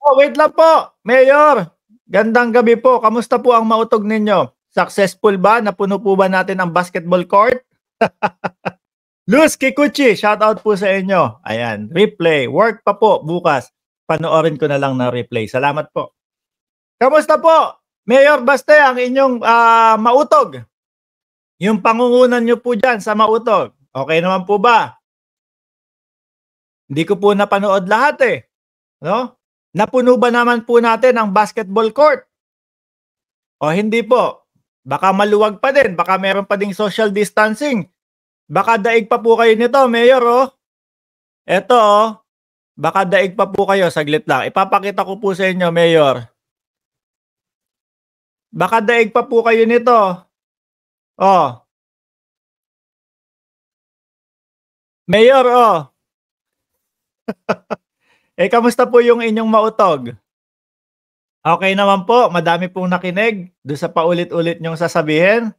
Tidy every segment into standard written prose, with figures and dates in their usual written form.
Oh, wait lang po, Mayor. Gandang gabi po. Kamusta po ang mautog ninyo? Successful ba? Napuno po ba natin ang basketball court? Luz Kikuchi, shoutout po sa inyo. Ayan, replay. Work pa po bukas. Panoorin ko na lang na replay. Salamat po. Kamusta po? Mayor Baste, ang inyong mautog. Yung pangungunan nyo po dyan sa mautog. Okay naman po ba? Hindi ko po napanood lahat eh. No? Napuno ba naman po natin ang basketball court? O hindi po? Baka maluwag pa din. Baka meron pa ding social distancing. Baka daig pa po kayo nito, Mayor, oh. Eto, oh. Baka daig pa po kayo. Saglit lang. Ipapakita ko po sa inyo, Mayor. Baka daig pa po kayo nito. Oh. Mayor, oh. Kamusta po yung inyong mautog? Okay naman po. Madami pong nakinig doon sa paulit-ulit nyong sasabihin.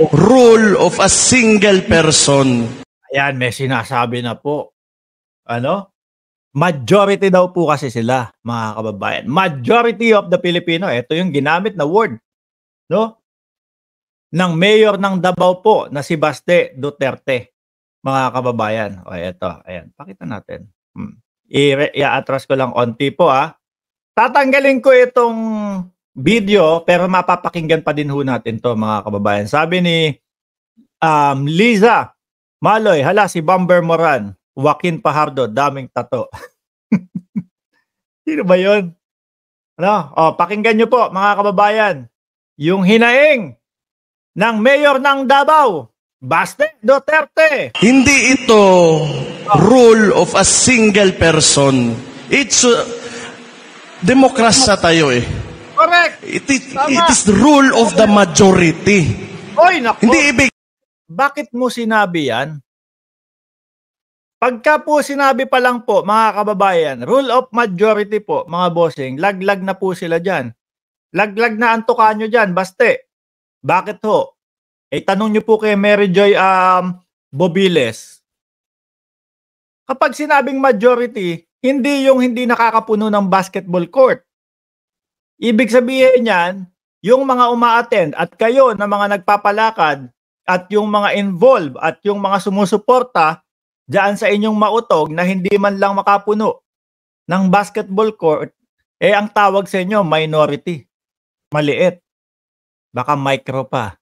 Rule of a single person. Ayan, may sinasabi na po. Ano? Majority daw po kasi sila, mga kababayan. Majority of the Filipino. Ito yung ginamit na word. No? Ng mayor ng Davao po na si Baste Duterte. Mga kababayan. O, ito. Ayan. Pakita natin. I-atras ko lang onti po, Tatanggalin ko itong video pero mapapakinggan pa din ho natin to, mga kababayan. Sabi ni Liza Maloy, hala si Bomber Moran, Joaquin Pajardo, daming tato. Sino ba yun? Ano? O, pakinggan nyo po, mga kababayan. Yung hinaing ng mayor ng Davao, Baste Duterte. Hindi ito rule of a single person. It's demokrasya tayo eh. Correct. It is the rule of the majority. Oy, naku. Hindi ibig. Bakit mo sinabi yan? Pagka po sinabi pa lang po, mga kababayan, rule of majority po, mga bossing, laglag na po sila dyan. Laglag na antukan nyo dyan, Baste. Bakit ho? Tanong nyo po kay Mary Joy Bobiles. Kapag sinabing majority, hindi yung hindi nakakapuno ng basketball court. Ibig sabihin niyan, yung mga uma-attend at kayo na mga nagpapalakad at yung mga involved at yung mga sumusuporta diyan sa inyong mautog na hindi man lang makapuno ng basketball court, ang tawag sa inyo minority. Maliit. Baka micro pa.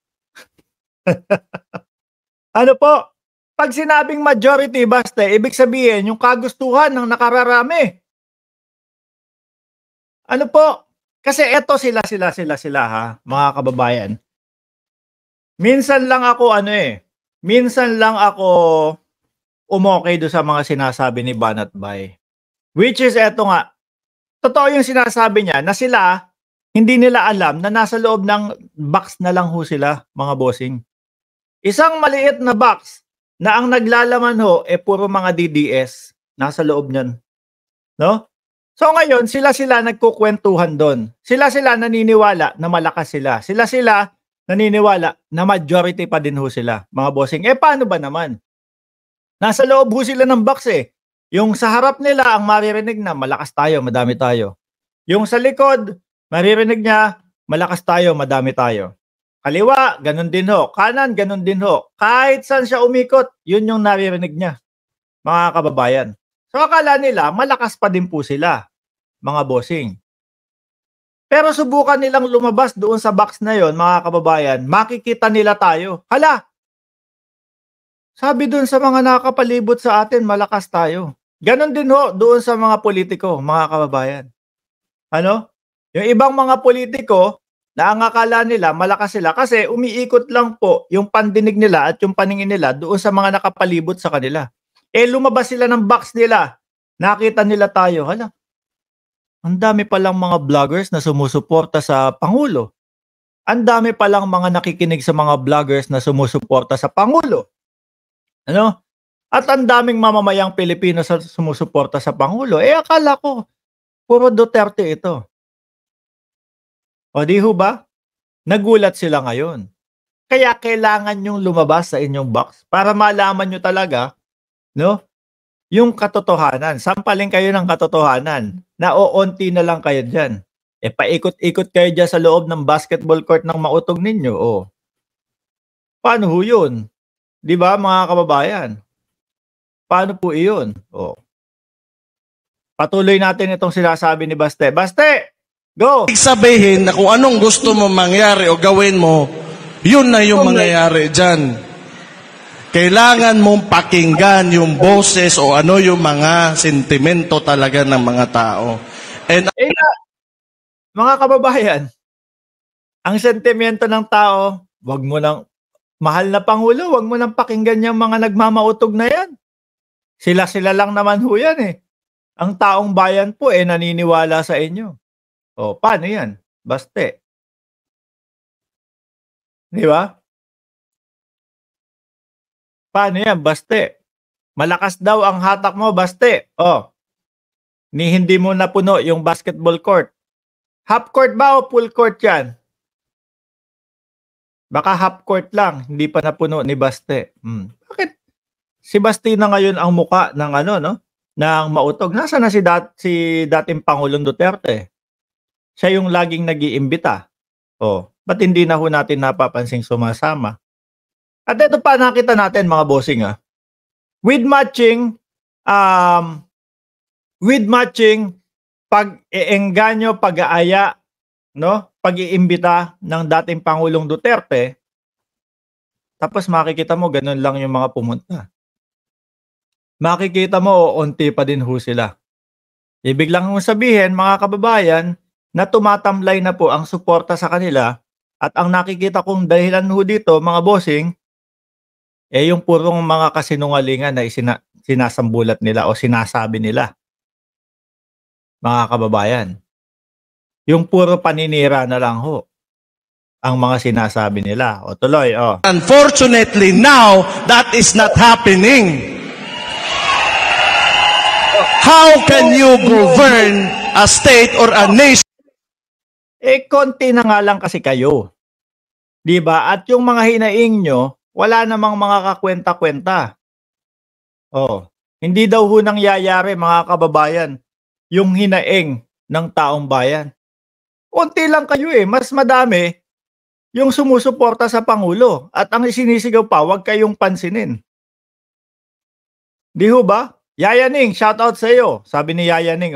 Ano po? Pag sinabing majority, Basta, ibig sabihin yung kagustuhan ng nakararami. Ano po? Kasi eto sila ha, mga kababayan. Minsan lang ako umokay do sa mga sinasabi ni Banat Bay. Which is eto nga. Totoo yung sinasabi niya na sila hindi nila alam na nasa loob ng box na lang ho sila, mga bossing. Isang maliit na box na ang naglalaman ho puro mga DDS nasa loob niyan. No? So ngayon, sila nagkukwentuhan doon. Sila naniniwala na malakas sila. Sila naniniwala na majority pa din ho sila, mga bossing. Paano ba naman? Nasa loob ho sila ng box Yung sa harap nila, ang maririnig na malakas tayo, madami tayo. Yung sa likod, maririnig niya, malakas tayo, madami tayo. Kaliwa, ganun din ho. Kanan, ganun din ho. Kahit saan siya umikot, yun yung naririnig niya, mga kababayan. So akala nila, malakas pa din po sila, mga bossing. Pero subukan nilang lumabas doon sa box na yon, mga kababayan, makikita nila tayo. Hala! Sabi doon sa mga nakapalibot sa atin, malakas tayo. Ganon din ho doon sa mga politiko, mga kababayan. Ano? Yung ibang mga politiko, na ang akala nila, malakas sila kasi umiikot lang po yung pandinig nila at yung paningin nila doon sa mga nakapalibot sa kanila. Lumabas sila ng box nila. Nakita nila tayo. Hala, ang dami palang mga vloggers na sumusuporta sa Pangulo. Ang dami palang mga nakikinig sa mga vloggers na sumusuporta sa Pangulo. Ano? At ang daming mamamayang Pilipino sa sumusuporta sa Pangulo. Akala ko, puro Duterte ito. O di ho ba? Nagulat sila ngayon. Kaya kailangan yung lumabas sa inyong box para malaman nyo talaga, no? Yung katotohanan. Sampaling kayo ng katotohanan naoonti na lang kayo dyan. Paikot-ikot kayo dyan sa loob ng basketball court ng mautog ninyo. Paano ho yun? Di ba, mga kababayan? Paano po iyon? Patuloy natin itong sinasabi ni Baste. Baste! Go! Ibig sabihin na kung anong gusto mo mangyari o gawin mo, yun na yung mangyayari dyan. Kailangan mong pakinggan yung boses o ano yung mga sentimento talaga ng mga tao. And Mga kababayan, ang sentimento ng tao, wag mo nang, mahal na Pangulo, wag mo nang pakinggan yung mga nagmamautog na yan. Sila-sila lang naman ho yan eh. Ang taong bayan po naniniwala sa inyo. Paano yan? Baste. Di ba? Paano yan? Baste. Malakas daw ang hatak mo, Baste. Ni hindi mo napuno yung basketball court. Half court ba o full court yan? Baka half court lang, hindi pa napuno ni Baste. Bakit? Si Baste na ngayon ang muka ng ng mautog. Nasaan na si dating Pangulong Duterte? Siya yung laging nag-iimbita. Ba't hindi na ho natin napapansing sumasama? At ito pa nakita natin mga bossing With matching pag-iengganyo, pag-aaya, pag-iimbita ng dating Pangulong Duterte, tapos makikita mo ganun lang yung mga pumunta. Makikita mo onti pa din ho sila. Ibig lang mong sabihin mga kababayan na tumatamlay na po ang suporta sa kanila at ang nakikita kong dahilan ho dito mga bossing yung purong mga kasinungalingan na sinasambulat nila o sinasabi nila. Mga kababayan. Yung puro paninira na lang ho ang mga sinasabi nila. Tuloy. Unfortunately, now, that is not happening. How can you govern a state or a nation? Konti na nga lang kasi kayo. Diba? At yung mga hinaing nyo, wala namang mga kakwenta-kwenta. Hindi daw ho nangyayari mga kababayan yung hinaing ng taong bayan. Konti lang kayo mas madami yung sumusuporta sa Pangulo at ang sinisigaw pa, wag kayong pansinin. Di ho ba? Yayaning, shout out sa iyo. Sabi ni Yayaning,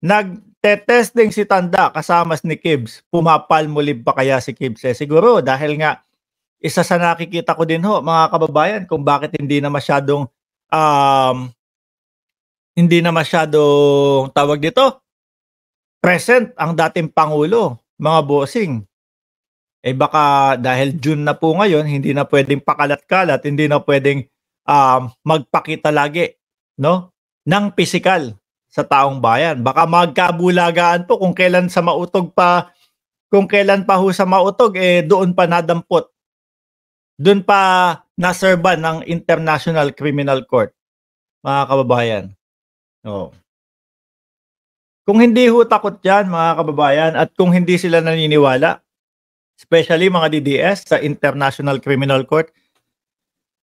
nagte-testing si Tanda kasama ni Kibs. Pumapalmulib pa kaya si Kibs? Siguro dahil nga isa sa nakikita ko din ho mga kababayan kung bakit hindi na masyadong tawag dito present ang dating Pangulo, mga bossing. Baka dahil June na po ngayon, hindi na pwedeng pakalat-kalat, hindi na pwedeng magpakita lagi ng pisikal sa taong bayan. Baka magkabulagaan po kung kailan sa mautog pa, kung kailan pa ho sa mautog, doon pa nadampot. Doon pa naserban ng International Criminal Court, mga kababayan. Kung hindi ho takot yan, mga kababayan, at kung hindi sila naniniwala, especially mga DDS sa International Criminal Court,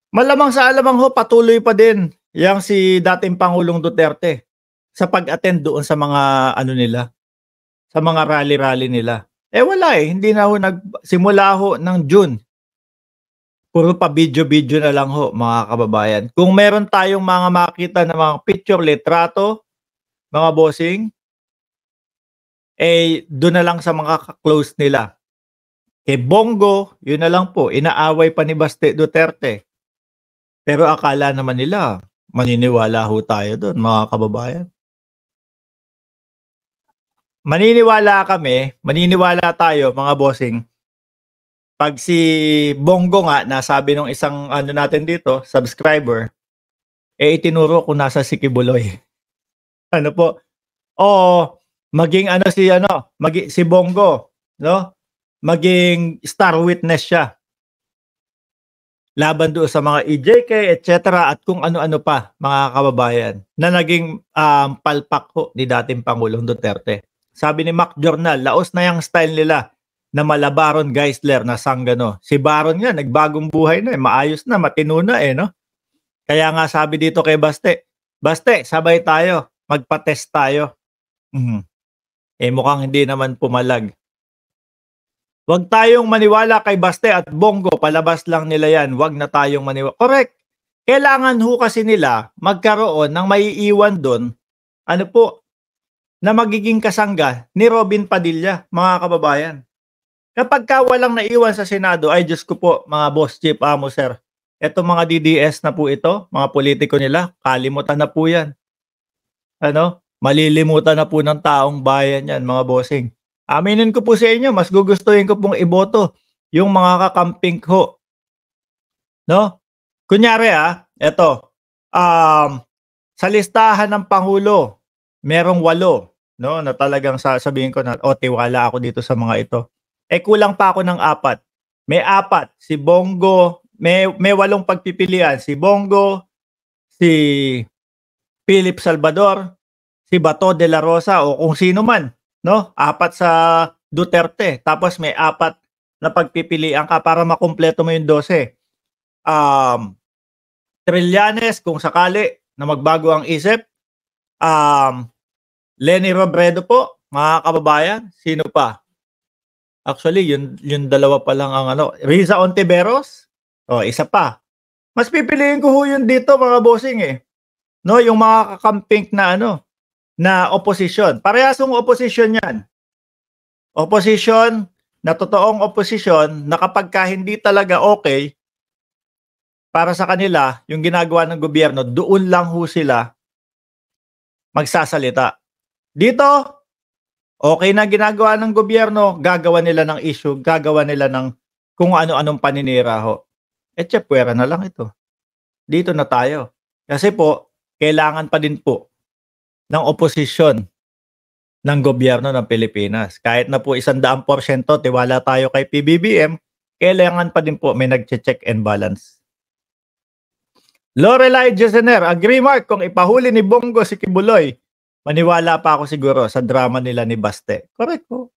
malamang sa alamang ho, patuloy pa din yang si dating Pangulong Duterte sa pag-attend doon sa mga nila, sa mga rally-rally nila. Wala hindi na ho nagsimula ho ng June. Puro pa video-video na lang ho, mga kababayan. Kung meron tayong mga makita na mga picture, litrato, mga bossing, doon na lang sa mga close nila. Bongo, yun na lang po, inaaway pa ni Baste Duterte. Pero akala naman nila, maniniwala ho tayo doon, mga kababayan. Maniniwala tayo, mga bossing, pag si Bongo nga, nasabi nung isang natin dito, subscriber, itinuro kung nasa si Kibuloy. Maging si Bongo, maging star witness siya. Laban doon sa mga EJK, etc. at kung ano-ano pa, mga kababayan, na naging palpak ho ni dating Pangulong Duterte. Sabi ni Mac Journal, laos na yung style nila na mala Baron Geisler na sanggano. Si Baron nga, nagbagong buhay na maayos na, matino na Kaya nga sabi dito kay Baste, sabay tayo, magpa-test tayo. Mhm. Mukhang hindi naman pumalag. Huwag tayong maniwala kay Baste at Bongo, palabas lang nila yan, huwag na tayong maniwala. Correct. Kailangan ho kasi nila magkaroon ng maiiwan do'n, ano po, na magiging kasangga ni Robin Padilla, mga kababayan. Kapagka walang naiwan sa Senado, ay Diyos ko po, mga boss chief, amo sir, etong mga DDS na po ito, mga politiko nila, kalimutan na po yan. Malilimutan na po ng taong bayan yan, mga bossing. Aminin ko po sa inyo, mas gugustuhin ko pong iboto yung mga kakamping ko. No? Kunyari eto, sa listahan ng Pangulo, merong 8, no, na talagang sasabihin ko na, tiwala ako dito sa mga ito. Kulang pa ako ng 4. May 4, si Bongo, may 8 pagpipilian, si Bongo, si Philip Salvador, si Bato de la Rosa o kung sino man, no? 4 sa Duterte, tapos may 4 na pagpipilian ka para makumpleto mo yung 12. Trillanes kung sakali na magbago ang isip. Lenny Robredo po, mga kababayan, sino pa? Actually, yung dalawa pa lang ang Riza Ontiveros, isa pa. Mas pipiliin ko ho yun dito, mga bossing No, yung mga kakamping na na oposisyon. Parehasong oposisyon yan. Oposisyon, na totoong oposisyon, na kapagka hindi talaga okay para sa kanila, yung ginagawa ng gobyerno, doon lang ho sila magsasalita. Dito, okay na ginagawa ng gobyerno, gagawa nila ng issue, gagawa nila ng kung ano-anong paninira ho. Pwera na lang ito. Dito na tayo. Kasi po, kailangan pa din po ng oposisyon ng gobyerno ng Pilipinas. Kahit na po 100% tiwala tayo kay PBBM, kailangan pa din po may nag-check and balance. Lorelai Jesener, agree Mark, kung ipahuli ni Bongo si Kibuloy, maniwala pa ako siguro sa drama nila ni Baste. Correct po.